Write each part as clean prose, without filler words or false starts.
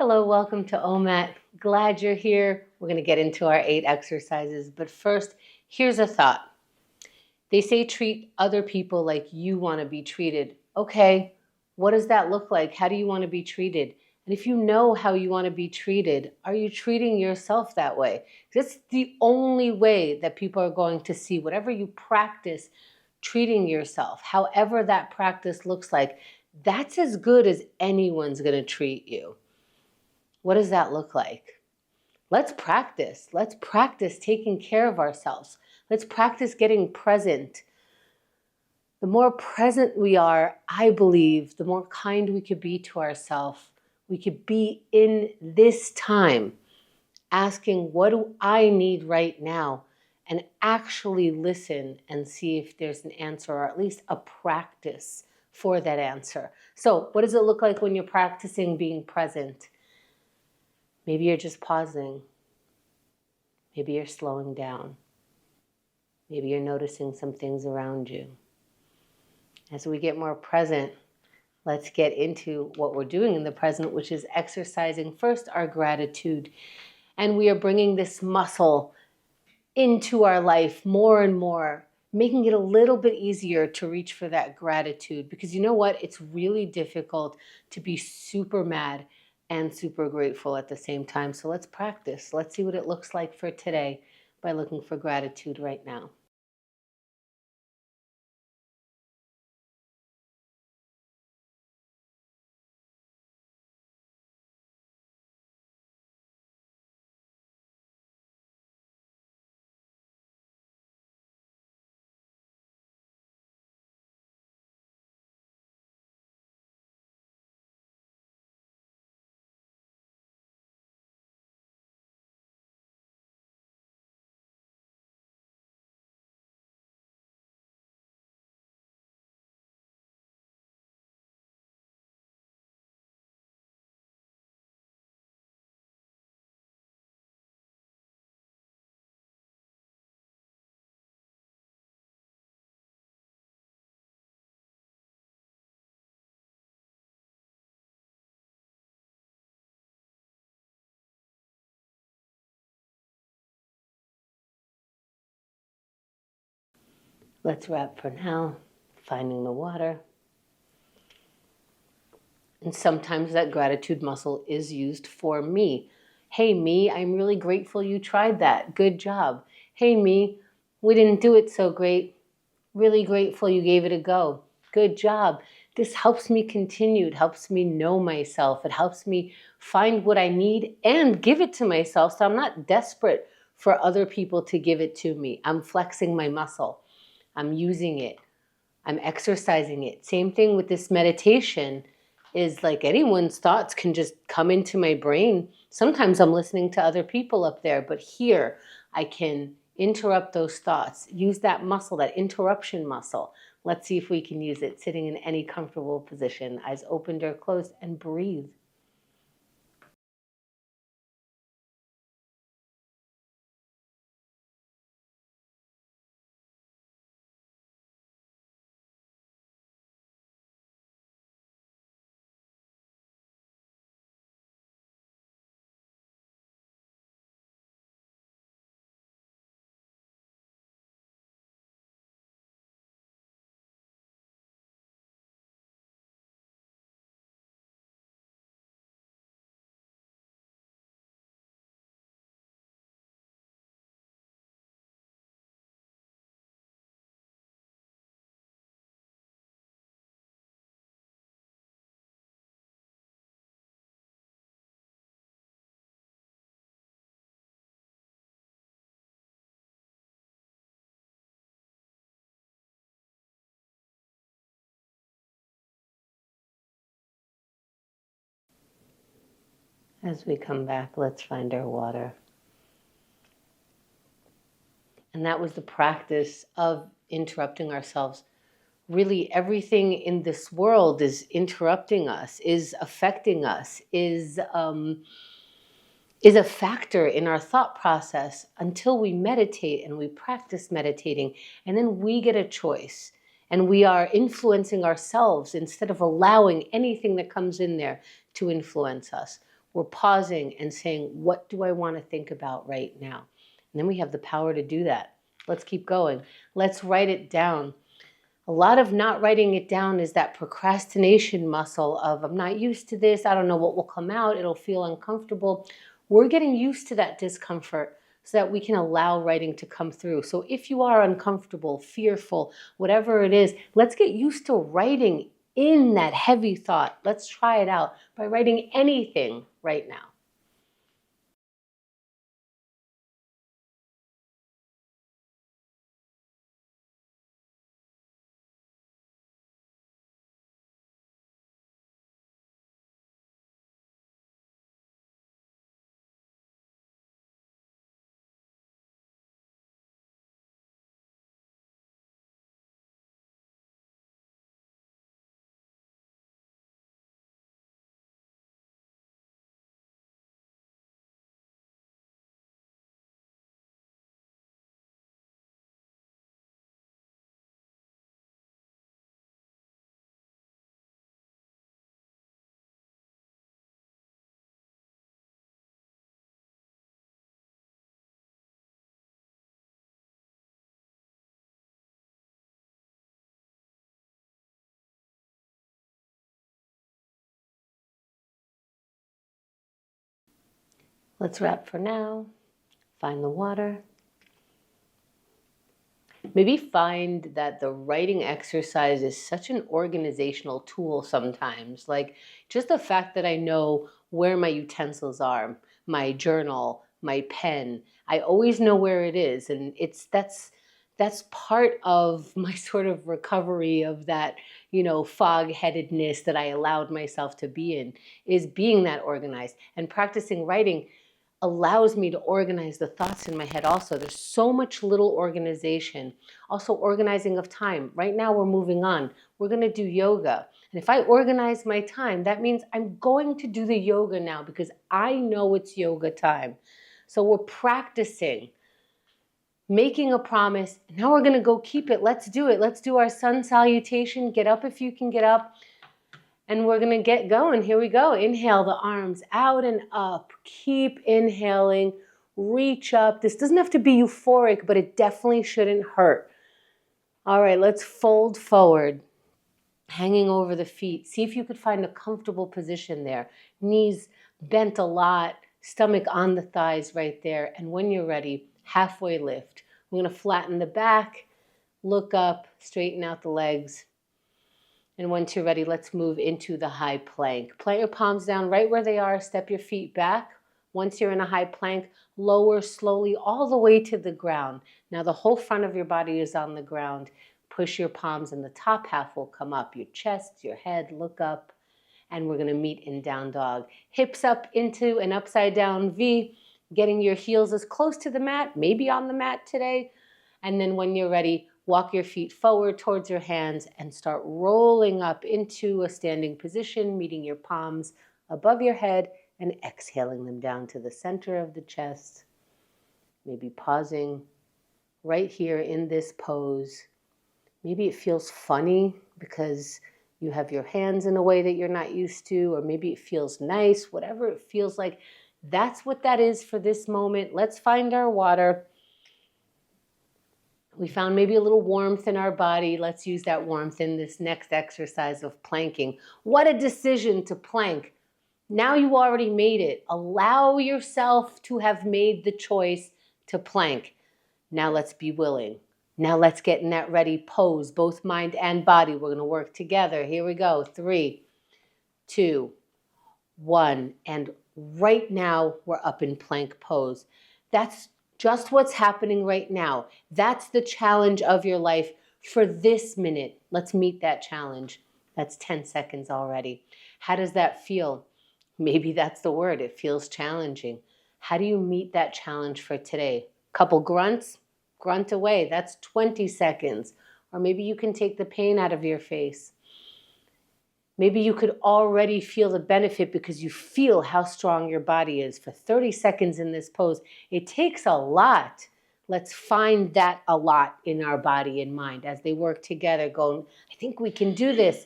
Hello, welcome to OMAT. Glad you're here. We're going to get into our 8 exercises, but first, here's a thought. They say treat other people like you want to be treated. Okay, what does that look like? How do you want to be treated? And if you know how you want to be treated, are you treating yourself that way? That's the only way that people are going to see whatever you practice treating yourself, however that practice looks like, that's as good as anyone's going to treat you. What does that look like? Let's practice. Let's practice taking care of ourselves. Let's practice getting present. The more present we are, I believe, the more kind we could be to ourselves. We could be in this time asking, what do I need right now? And actually listen and see if there's an answer, or at least a practice for that answer. So what does it look like when you're practicing being present? Maybe you're just pausing. Maybe you're slowing down. Maybe you're noticing some things around you. As we get more present, let's get into what we're doing in the present, which is exercising first our gratitude. And we are bringing this muscle into our life more and more, making it a little bit easier to reach for that gratitude. Because you know what? It's really difficult to be super mad and super grateful at the same time. So let's practice. Let's see what it looks like for today by looking for gratitude right now. Let's wrap for now, finding the water. And sometimes that gratitude muscle is used for me. Hey, me, I'm really grateful you tried that. Good job. Hey, me, we didn't do it so great. Really grateful you gave it a go. Good job. This helps me continue. It helps me know myself. It helps me find what I need and give it to myself, so I'm not desperate for other people to give it to me. I'm flexing my muscle. I'm using it. I'm exercising it. Same thing with this meditation, is like anyone's thoughts can just come into my brain. Sometimes I'm listening to other people up there, but here I can interrupt those thoughts. Use that muscle, that interruption muscle. Let's see if we can use it sitting in any comfortable position, eyes opened or closed, and breathe. As we come back, let's find our water. And that was the practice of interrupting ourselves. Really, everything in this world is interrupting us, is affecting us, is a factor in our thought process until we meditate and we practice meditating. And then we get a choice. And we are influencing ourselves instead of allowing anything that comes in there to influence us. We're pausing and saying, what do I want to think about right now? And then we have the power to do that. Let's keep going. Let's write it down. A lot of not writing it down is that procrastination muscle of, I'm not used to this. I don't know what will come out. It'll feel uncomfortable. We're getting used to that discomfort so that we can allow writing to come through. So if you are uncomfortable, fearful, whatever it is, let's get used to writing in that heavy thought. Let's try it out by writing anything right now. Let's wrap for now. Find the water. Maybe find that the writing exercise is such an organizational tool sometimes. Like just the fact that I know where my utensils are, my journal, my pen, I always know where it is. And that's part of my sort of recovery of that, fog-headedness that I allowed myself to be in, is being that organized. And practicing writing allows me to organize the thoughts in my head also. There's so much little organization. Also organizing of time. Right now we're moving on. We're going to do yoga. And if I organize my time, that means I'm going to do the yoga now because I know it's yoga time. So we're practicing, making a promise. Now we're going to go keep it. Let's do it. Let's do our sun salutation. Get up if you can get up. And we're going to get going. Here we go. Inhale the arms out and up. Keep inhaling. Reach up. This doesn't have to be euphoric, but it definitely shouldn't hurt. All right, let's fold forward, hanging over the feet. See if you could find a comfortable position there. Knees bent a lot, stomach on the thighs right there. And when you're ready, halfway lift. We're going to flatten the back, look up, straighten out the legs. And once you're ready, let's move into the high plank. Plant your palms down right where they are. Step your feet back. Once you're in a high plank, lower slowly all the way to the ground. Now the whole front of your body is on the ground. Push your palms and the top half will come up. Your chest, your head, look up. And we're going to meet in down dog. Hips up into an upside down V. Getting your heels as close to the mat, maybe on the mat today. And then when you're ready, walk your feet forward towards your hands and start rolling up into a standing position, meeting your palms above your head and exhaling them down to the center of the chest. Maybe pausing right here in this pose. Maybe it feels funny because you have your hands in a way that you're not used to, or maybe it feels nice, whatever it feels like. That's what that is for this moment. Let's find our water. We found maybe a little warmth in our body. Let's use that warmth in this next exercise of planking. What a decision to plank. Now you already made it. Allow yourself to have made the choice to plank. Now let's be willing. Now let's get in that ready pose, both mind and body. We're going to work together. Here we go. 3, 2, 1. And right now we're up in plank pose. That's just what's happening right now. That's the challenge of your life for this minute. Let's meet that challenge. That's 10 seconds already. How does that feel? Maybe that's the word. It feels challenging. How do you meet that challenge for today? Couple grunts, grunt away. That's 20 seconds. Or maybe you can take the pain out of your face. Maybe you could already feel the benefit because you feel how strong your body is. For 30 seconds in this pose, it takes a lot. Let's find that a lot in our body and mind as they work together, going, I think we can do this.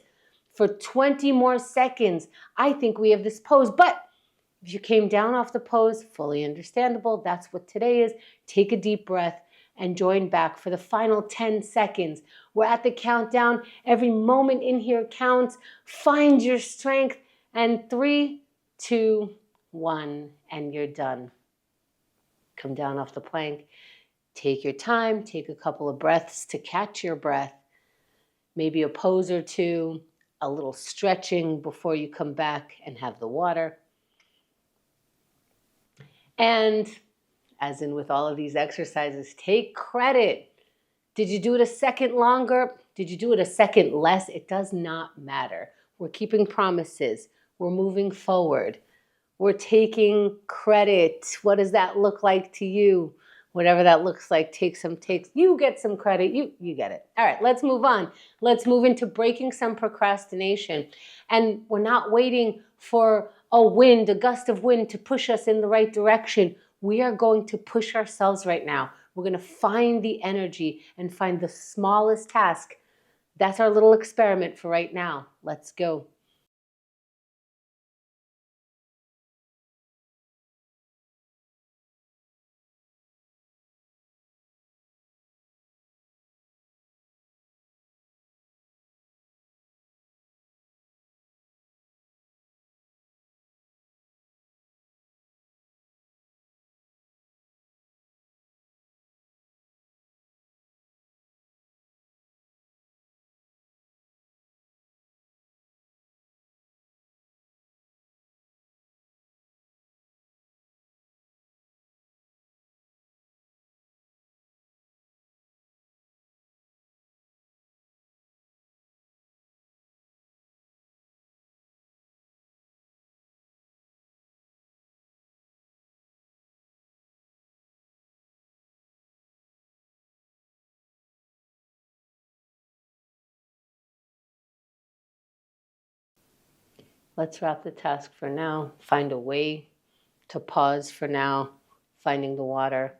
For 20 more seconds, I think we have this pose. But If you came down off the pose, fully understandable. That's what today is. Take a deep breath and join back for the final 10 seconds. We're at the countdown. Every moment in here counts. Find your strength. And 3, 2, 1, and you're done. Come down off the plank. Take your time. Take a couple of breaths to catch your breath. Maybe a pose or two, a little stretching before you come back and have the water. And as in with all of these exercises, take credit. Did you do it a second longer? Did you do it a second less? It does not matter. We're keeping promises. We're moving forward. We're taking credit. What does that look like to you? Whatever that looks like, you get some credit. You get it. All right, let's move on. Let's move into breaking some procrastination. And we're not waiting for a gust of wind to push us in the right direction. We are going to push ourselves right now. We're going to find the energy and find the smallest task. That's our little experiment for right now. Let's go. Let's wrap the task for now. Find a way to pause for now, finding the water.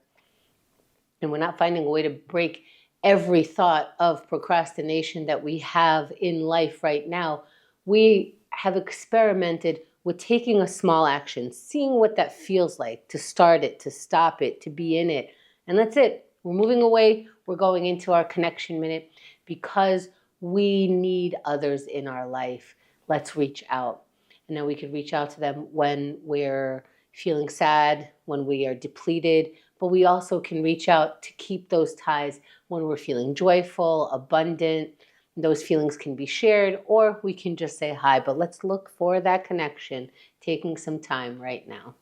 And we're not finding a way to break every thought of procrastination that we have in life right now. We have experimented with taking a small action, seeing what that feels like, to start it, to stop it, to be in it. And that's it. We're moving away. We're going into our connection minute because we need others in our life. Let's reach out. And now we could reach out to them when we're feeling sad, when we are depleted, but we also can reach out to keep those ties when we're feeling joyful, abundant. Those feelings can be shared, or we can just say hi, but let's look for that connection, taking some time right now.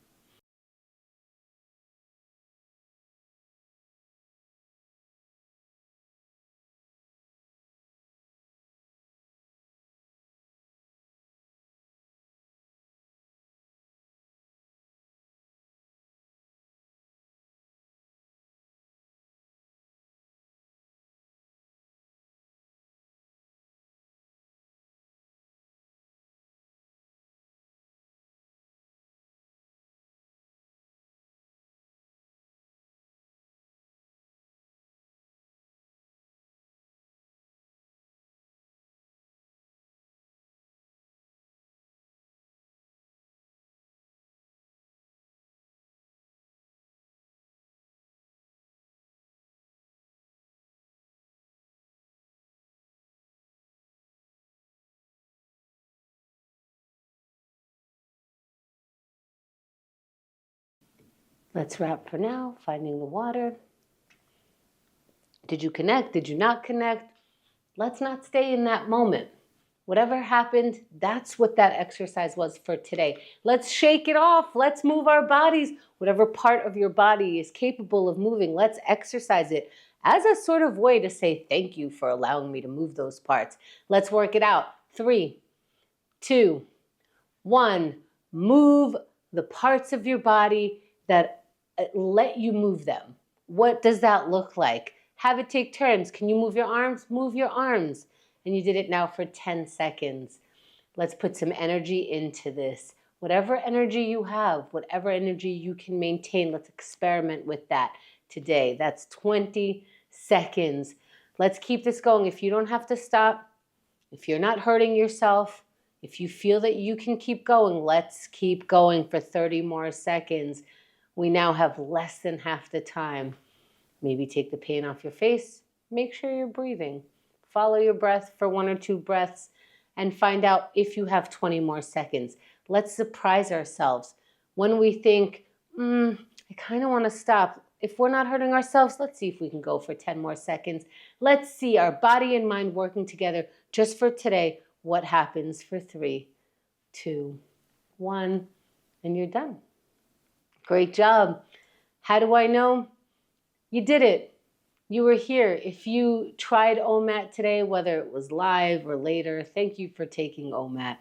Let's wrap for now, finding the water. Did you connect? Did you not connect? Let's not stay in that moment. Whatever happened, that's what that exercise was for today. Let's shake it off. Let's move our bodies. Whatever part of your body is capable of moving, let's exercise it as a sort of way to say thank you for allowing me to move those parts. Let's work it out. 3, 2, 1. Move the parts of your body that let you move them. What does that look like? Have it take turns. Can you move your arms? Move your arms. And you did it now for 10 seconds. Let's put some energy into this. Whatever energy you have, whatever energy you can maintain, let's experiment with that today. That's 20 seconds. Let's keep this going. If you don't have to stop, if you're not hurting yourself, If you feel that you can keep going, let's keep going for 30 more seconds. We now have less than half the time. Maybe take the pain off your face. Make sure you're breathing. Follow your breath for 1 or 2 breaths and find out if you have 20 more seconds. Let's surprise ourselves. When we think, I kind of want to stop. If we're not hurting ourselves, let's see if we can go for 10 more seconds. Let's see our body and mind working together just for today. What happens for 3, 2, 1, and you're done. Great job. How do I know? You did it. You were here. If you tried OMAT today, whether it was live or later, thank you for taking OMAT.